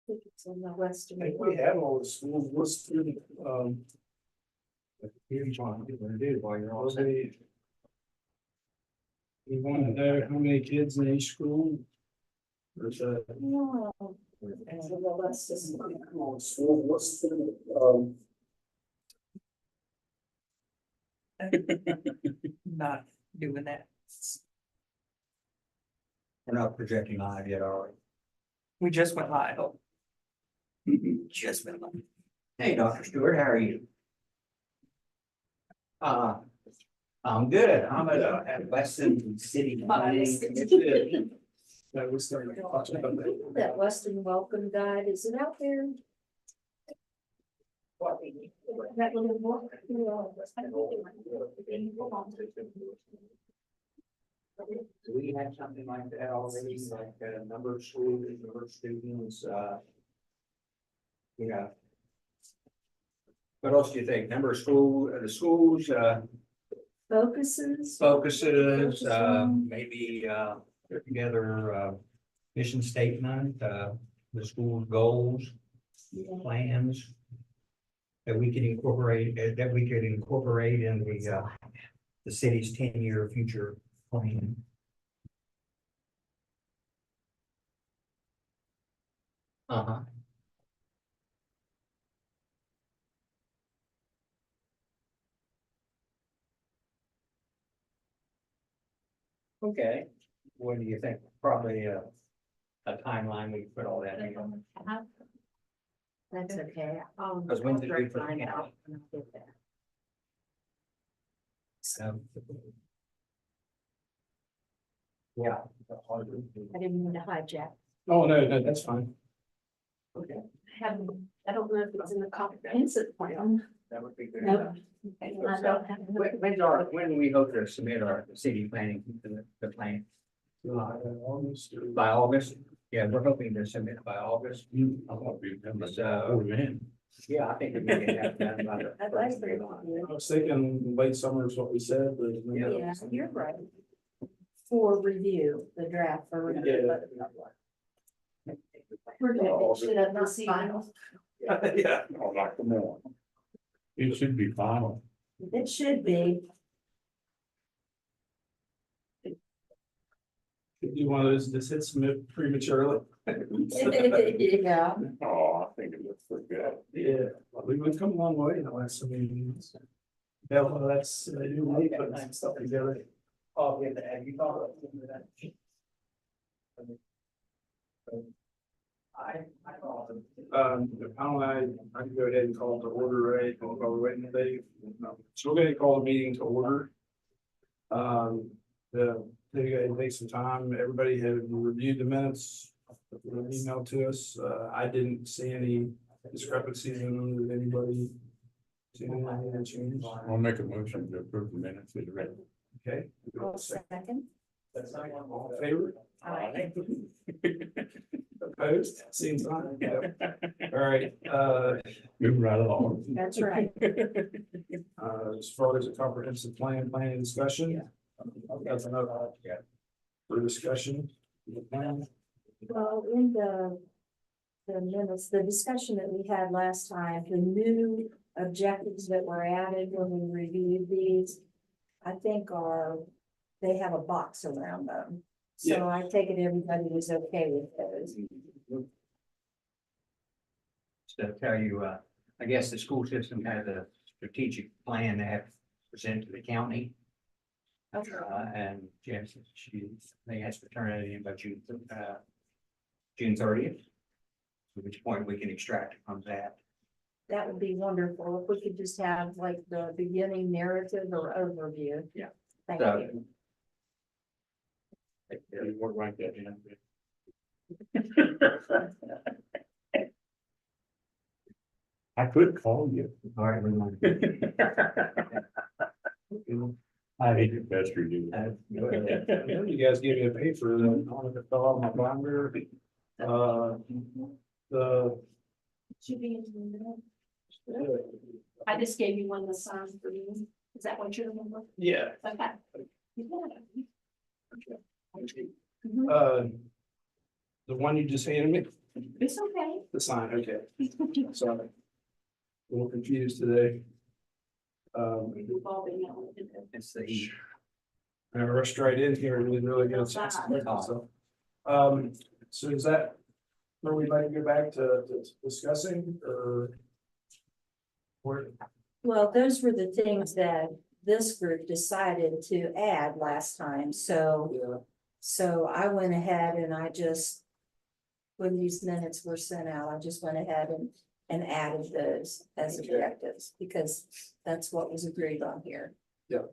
think it's on the western. I think we have all the schools listed, here's what I'm gonna do while you're all day. We want to know how many kids in each school? There's a. No. It's on the western. Come on, school, what's the, Not doing that. We're not projecting live yet, are We just went live. Just went live. we? Hey, Dr. Stewart, how are you? I'm good. I'm at Weston City Planning Commission. that was starting to talk about that. That western welcome guide, is it out there? That little book. Do we have something like that already, like a number of schools, number of students, yeah. What else do you think? Number of the schools, Focuses. focuses, maybe, put together, mission statement, the school goals, Yeah. plans. That we could incorporate in the city's 10-year future plan. Uh-huh. Okay, what do you think? Probably a timeline, we put all that in. That's okay. Because when's it due for the Find county? out when I get there. Yeah. I didn't mean to hijack. Oh, no, that's fine. Okay, I don't know if it's in the comprehensive plan. that would be good. Nope. I don't have. When do we hope to submit our city planning, the plan? Almost. By August? Yeah, we're hoping to submit by August. So, yeah, I think we can have that by the I'd like first to. of July. I was thinking late summer is what we said, but. Yeah, you're right. For review, the draft for review. Yeah. We're gonna finish it up this evening. Yeah. Like the more. It should be final. It should be. Could do one of those, this hits prematurely. Yeah. Oh, I think it looks pretty good. Yeah, well, we've come a long way in the last so many meetings. Yeah, well, that's, you like putting some stuff together. Oh, yeah, have you thought of that? I thought. I don't know, I can go ahead and call it to order, right? While we're waiting today. So we're gonna call the meeting to order. You guys take some time, everybody have reviewed the minutes, emailed to us, I didn't see any discrepancies in them, did anybody? See anything that changed? I'll make a motion to approve the minutes as read. Okay. Second. All in favor? Aye. Opposed? Seems fine. Yep. All right, Move right along. That's right. as far as the comprehensive planning discussion. That's another, for discussion. Well, in the minutes, the discussion that we had last time, the new objectives that were added when we reviewed these, I think they have a box around them. So Yeah. I take it everybody was okay with those. To tell you, I guess the school system has a strategic plan they have to present to the county. Okay. And Jess, they has to turn it in by June 30th. At which point we can extract it from that. That would be wonderful if we could just have like the beginning narrative or overview. Yeah. Thank So- you. You work like that, I could call you. All right, everyone. I hate your best you do. You guys gave me a paper that I wanted to fill out my binder. The. Should be in the middle. I just gave you one to sign for you. Is that what you remember? Yeah. Okay. The one you just handed me? It's okay. The sign, okay. Sorry. A little confused today. It's the heat. I rushed right in here and didn't really get a chance to look, so. So is that where we'd like to go back to discussing or? Where, Well, those were the things that this group decided to add last time, so, yeah, so I went ahead and I just. When these minutes were sent out, I just went ahead and added those as Okay. objectives, because that's what was agreed on here. Yeah.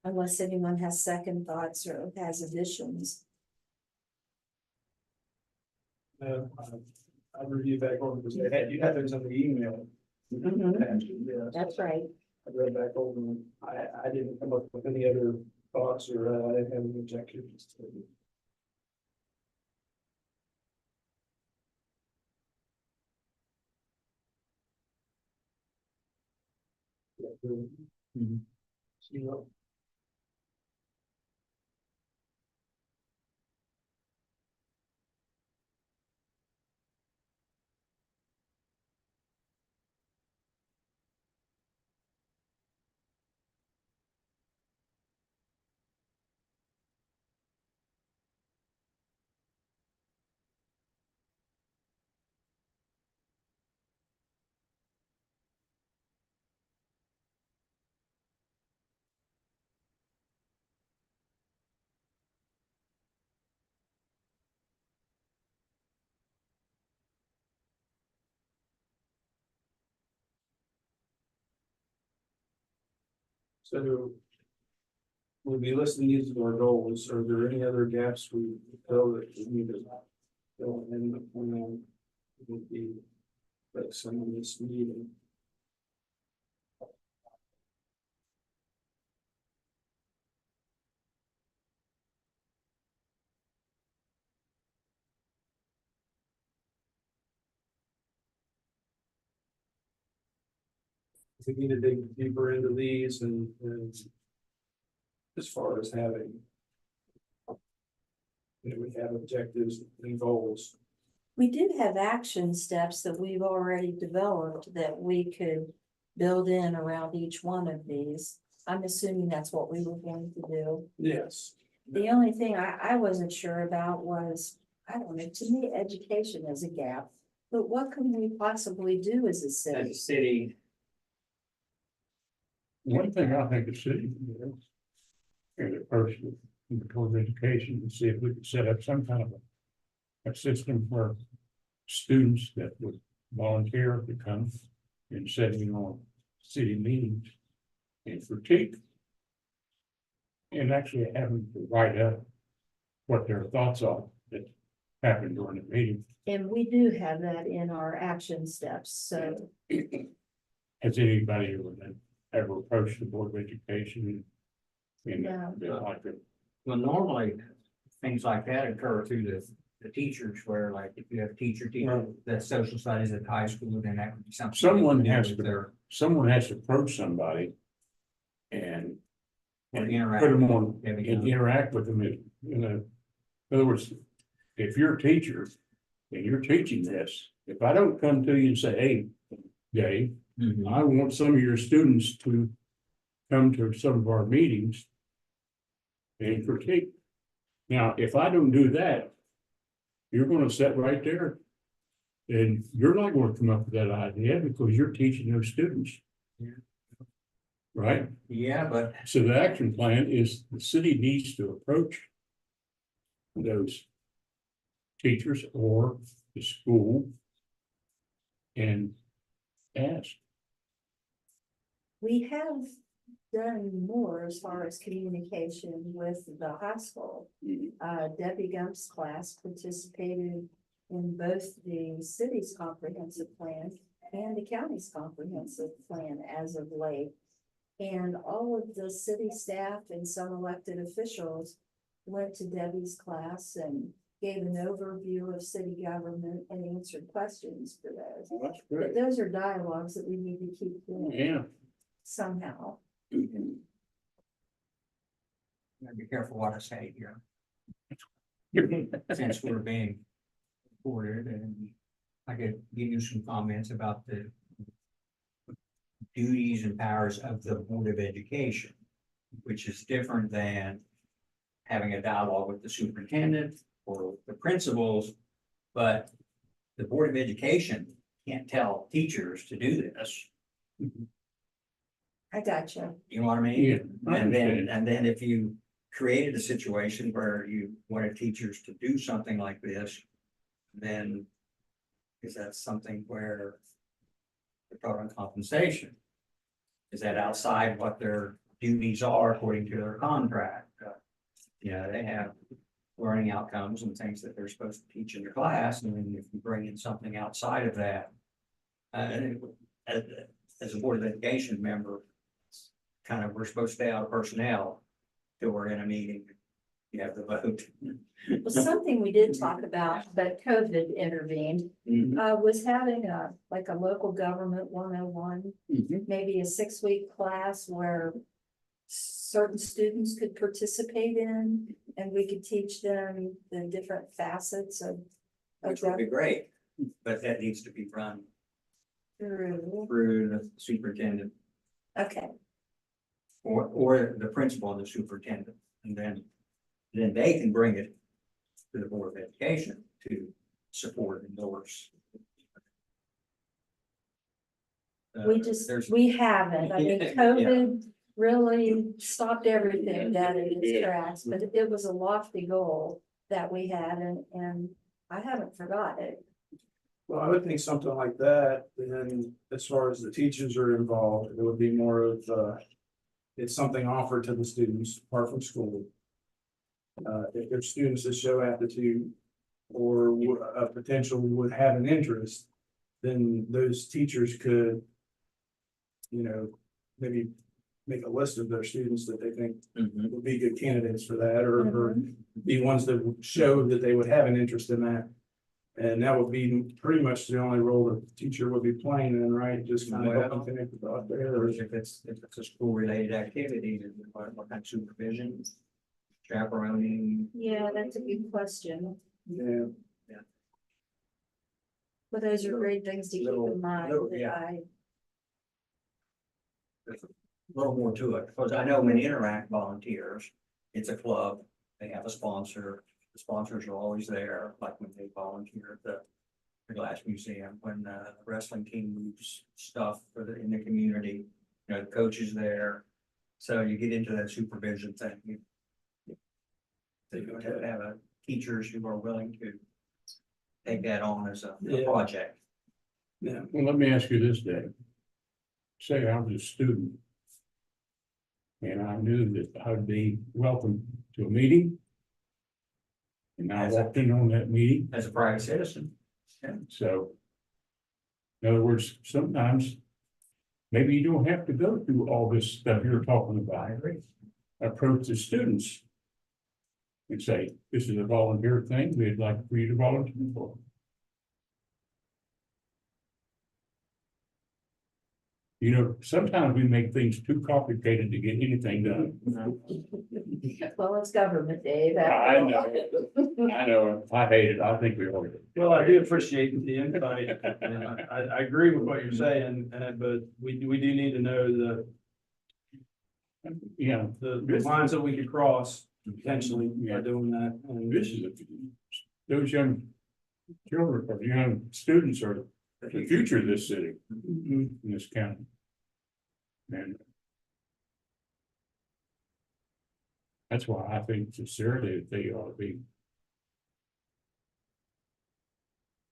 Unless anyone has second thoughts or has additions. I'll review back over because you had those on the email. Yeah, That's right. I read back over them. I didn't come up with any other thoughts or I didn't have any objectives. You know, so we'll be listing these as our goals. Are there any other gaps we feel that we need to fill in the plan? Would be like some of this meeting. We need to dig deeper into these and as far as having. We have objectives and goals. We do have action steps that we've already developed that we could build in around each one of these. I'm assuming that's what we were going to do. Yes. The only thing I wasn't sure about was, I don't know, to me, education is a gap. But what can we possibly do as a As city? a city, One thing I think the city can do. And the person in the Board of Education and see if we could set up some kind of a system where. Students that would volunteer to come and sit in on city meetings and critique. And actually having to write up what their thoughts are that happened during the meeting. And we do have that in our action steps, so. Has anybody ever approached the Board of Education? And No. they like it? well, normally, things like that occur through the teachers, where like if you have a teacher, the social studies at high school, then that would be something. Someone has with to, their- someone has to approach somebody. And. Or And interact. put them on, There we and go. interact with them, in other words, if you're a teacher. And you're teaching this, if I don't come to you and say, hey, Dave, Mhm. I want some of your students to. Come to some of our meetings. And critique. Now, if I don't do that. You're gonna sit right there. And you're not gonna come up with that idea because you're teaching those students. Yeah. Right? Yeah, but So the action plan is the city needs to approach. Those. Teachers or the school. And ask. We have done more as far as communication with the high school. Debbie Gump's class participated in both the city's comprehensive plan and the county's comprehensive plan as of late. And all of the city staff and some elected officials went to Debbie's class and gave an overview of city government and answered questions for those. Well, that's But great. those are dialogues that we need to keep doing Yeah. somehow. be careful what I say here. since we're being recorded, and I could give you some comments about the duties and powers of the Board of Education, which is different than having a dialogue with the superintendent or the principals, but the Board of Education can't tell teachers to do this. I got you. You know what I mean? Yeah, I And then, understand. and then if you created a situation where you wanted teachers to do something like this, then is that something where they're brought on compensation? Is that outside what their duties are according to their contract? They have learning outcomes and things that they're supposed to teach in their class, and then if you bring in something outside of that, as a Board of Education member, kind of, we're supposed to stay out of personnel till we're in a meeting. You have the vote. Well, something we did talk about, but COVID intervened, was having like a local government 101, maybe a 6-week class where certain students could participate in, and we could teach them the different facets of Which would be great, but that needs to be run through. through the superintendent Okay, or the principal and the superintendent. And then they can bring it to the Board of Education to support and endorse. we haven't, I mean, Yeah. COVID really stopped everything dead in its tracks, but it was a lofty goal that we had, and I haven't forgot it. Well, I would think something like that, then as far as the teachers are involved, it would be more of, it's something offered to the students apart from school. If there's students that show aptitude or a potential would have an interest, then those teachers could, maybe make a list of their students that they think would be good candidates for that, or be ones that would show that they would have an interest in that. And that would be pretty much the only role the teacher would be playing in, right? Just kind of helping connect the dot there. Or if it's a school related activity, what kind of supervision, chaperoning. Yeah, that's a good question. Yeah. But those are great things to keep in mind. Little, yeah. There's a little more to it, because I know when Interact volunteers, it's a club, they have a sponsor, the sponsors are always there, like when they volunteer at the Glass Museum, when the wrestling team moves stuff in the community, the coach is there. So you get into that supervision thing. You have to have teachers who are willing to take that on as a project. Yeah. Well, let me ask you this, Dave. Say I was a student. And I knew that I'd be welcome to a meeting. And I walked in on that meeting, As a private citizen. so. In other words, sometimes. Maybe you don't have to go through all this stuff you're talking about. I agree. Approach the students. And say, this is a volunteer thing, we'd like for you to volunteer for. Sometimes we make things too complicated to get anything done. Well, it's government, Dave. I know, I hate it, I think we all do. Well, I do appreciate the insight, and I agree with what you're saying, but we do need to know Yeah, the lines that we could cross potentially by doing that. And this is, those young children, or young students are the future of this city, in this county. And that's why I think sincerely that they ought to be.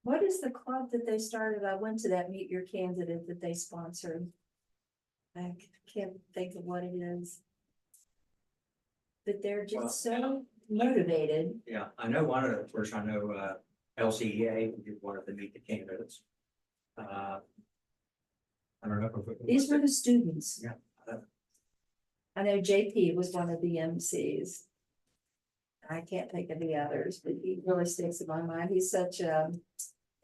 What is the club that they started? I went to that Meet Your Candidate that they sponsored. I can't think of what it is. But they're just so motivated. Yeah, I know one of the, of course, I know LCEA did one of the Meet the Candidates. I don't know if it These were the students. Yeah. I know JP was one of the MCs. I can't think of the others, but he really sticks in my mind. He's such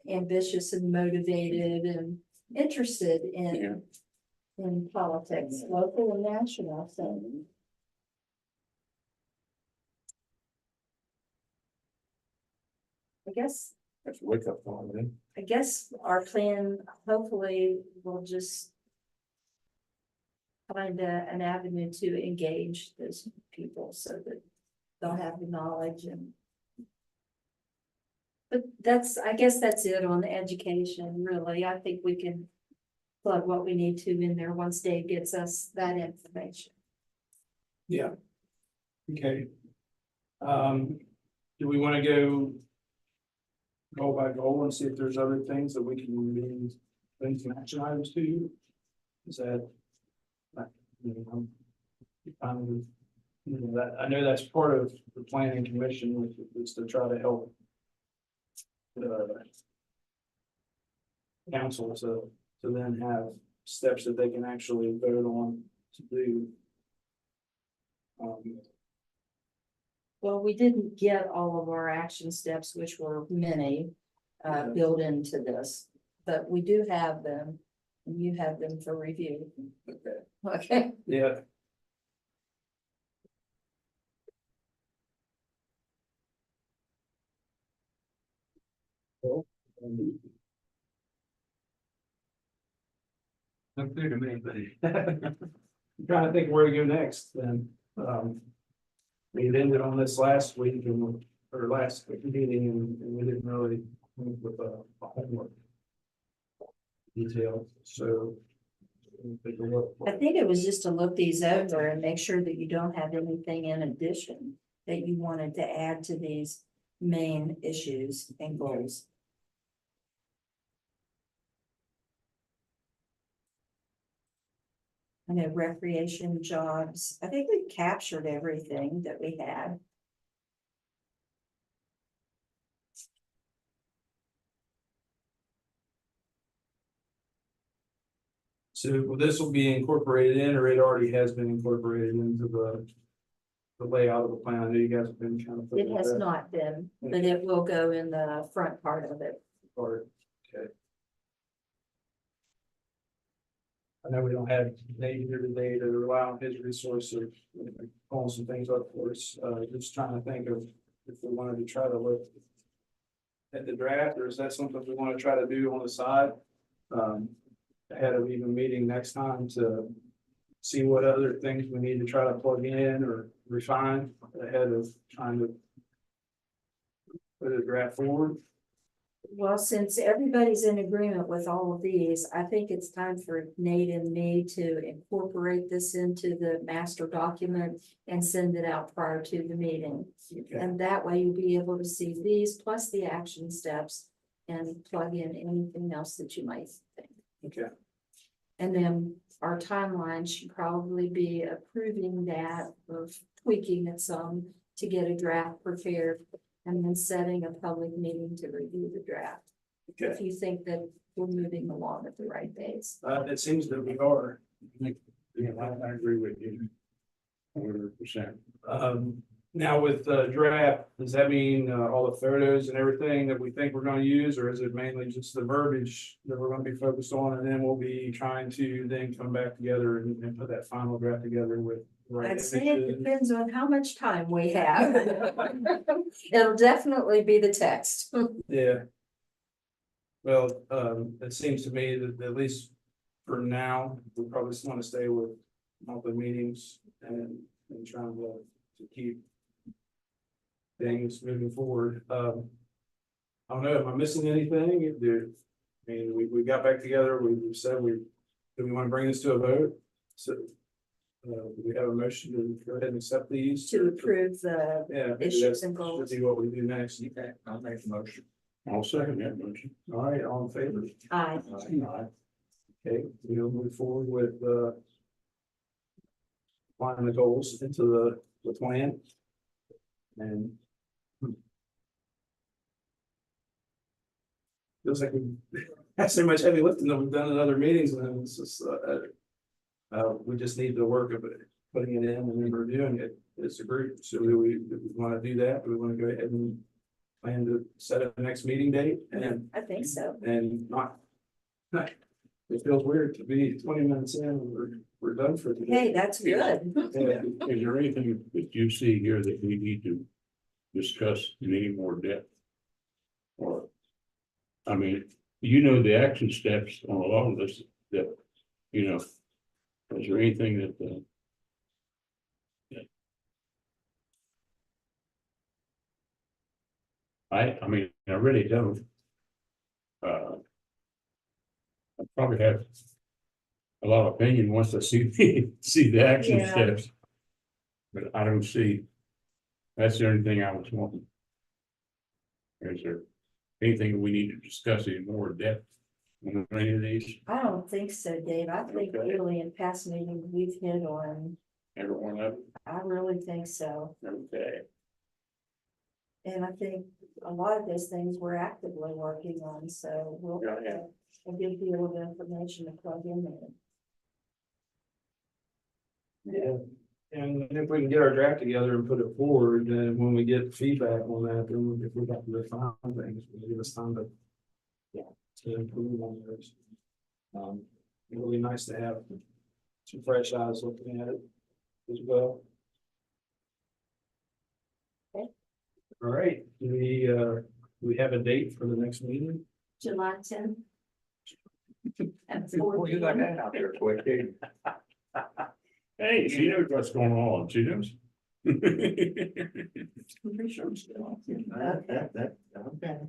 ambitious and motivated and interested in politics, local and national. So I guess, That's a wake up call, then. I guess our plan, hopefully, will just find an avenue to engage those people so that they'll have the knowledge and. But that's, I guess that's it on the education, really. I think we can plug what we need to in there once Dave gets us that information. Yeah. Okay. Do we want to go goal by goal and see if there's other things that we can maybe bring some action items to you? Is that? That, I know that's part of the planning commission, which is to try to help. Council to then have steps that they can actually vote on to do. Well, we didn't get all of our action steps, which were many, built into this, but we do have them. And you have them for review. Okay. Yeah. Not clear to me, but. I'm trying to think where to go next then. We had ended on this last week and, or last meeting and we didn't really come up with a homework detail, so. we'll take a look. I think it was just to look these over and make sure that you don't have anything in addition that you wanted to add to these main issues and goals. I know recreation, jobs, I think we captured everything that we had. So this will be incorporated in, or it already has been incorporated into the layout of the plan. I know you guys have been kind of. It has not been, but it will go in the front part of it. Okay. I know we don't have Nate here today to rely on his resource of pulling some things up for us. Just trying to think of if we wanted to try to look at the draft, or is that something we want to try to do on the side? Ahead of even meeting next time to see what other things we need to try to plug in or refine ahead of trying to put a draft forward. Well, since everybody's in agreement with all of these, I think it's time for Nate and me to incorporate this into the master document and send it out prior to the meeting. Okay. And that way you'll be able to see these plus the action steps and plug in anything else that you might think. Okay. And then our timeline should probably be approving that or tweaking it some to get a draft prepared. And then setting a public meeting to review the draft. Okay. If you think that we're moving along at the right pace. It seems that we are. Yeah, I agree with you. 100%. Now with the draft, does that mean all the photos and everything that we think we're gonna use, or is it mainly just the verbiage that we're gonna be focused on, and then we'll be trying to then come back together and put that final draft together with the right I'd say it images? depends on how much time we have. It'll definitely be the text. Yeah. Well, it seems to me that at least for now, we probably just want to stay with monthly meetings and trying to keep things moving forward. I don't know, am I missing anything? I mean, we got back together, we said do we want to bring this to a vote? So, do we have a motion to go ahead and accept these? To approve the Yeah. maybe issues that's- and goals. should be what we do next. Okay, I'll make a motion. I'll second that motion. All right, all in favor? Aye. Okay, we'll move forward with applying the goals into the plan. And feels like we have so much heavy lifting that we've done in other meetings, and then it's just we just need the work of it, putting it in and then reviewing it as a group. So do we want to do that? Do we want to go ahead and plan to set up the next meeting date I think so. and not? It feels weird to be 20 minutes in and we're done for today. Hey, that's good. Yeah. Is there anything that you see here that we need to discuss in any more depth? Or, I mean, you know, the action steps on a lot of this, that, you know, is there anything that, I mean, I really don't. I probably have a lot of opinion once I see, see the action Yeah. steps. But I don't see, that's the only thing I was wanting. Is there anything we need to discuss in more depth on any of these? I don't think so, Dave. I think Okay. really in past meetings, we've hit on, Every one of I really think so. them? Okay. And I think a lot of those things we're actively working on, so we'll Yeah, yeah. have a good deal of information to plug in there. Yeah. And if we can get our draft together and put it forward, then when we get feedback on that, then if we got to refine things, we'll give us time to. Yeah. To improve on those. It'll be nice to have some fresh eyes looking at it as well. Okay. All right, do we have a date for the next meeting? July 10th. At Before you got 4 that out there. Quick, dude. Hey, she knows what's going on, she knows. I'm pretty sure I'm still on. Okay.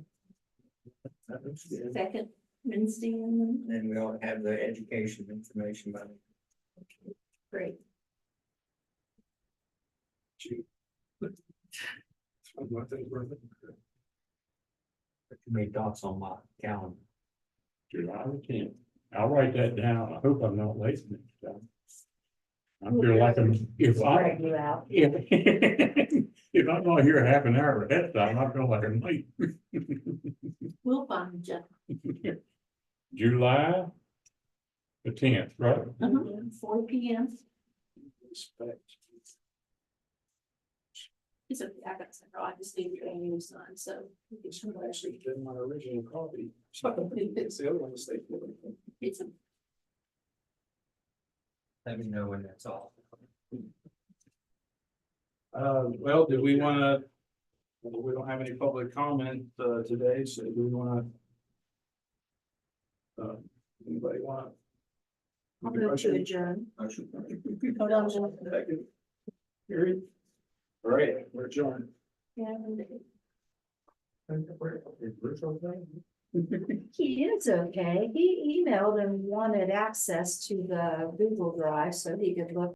That looks good. Second Wednesday and then, Then we ought to have the education information by great. made dots on my calendar. July 10th. I'll write that down. I hope I'm not late next time. I feel like I'm, if Drag I, you out. if I'm not here half an hour ahead of time, I feel like I'm late. We'll find you. July the 10th, right? 4 p.m. Respect. It's okay, I got some, I just need your name signed, so. It should have actually been my original copy. It's the other one, the state. It's a Let me know when that's all. Well, do we wanna, we don't have any public comment, today, so do we wanna? Anybody wanna? I'll move to adjourn. Hold on, Jill. Second. Period. All right, we're adjourned. Yeah, Is Bruce okay? he is okay. He emailed and wanted access to the Google Drive so he could look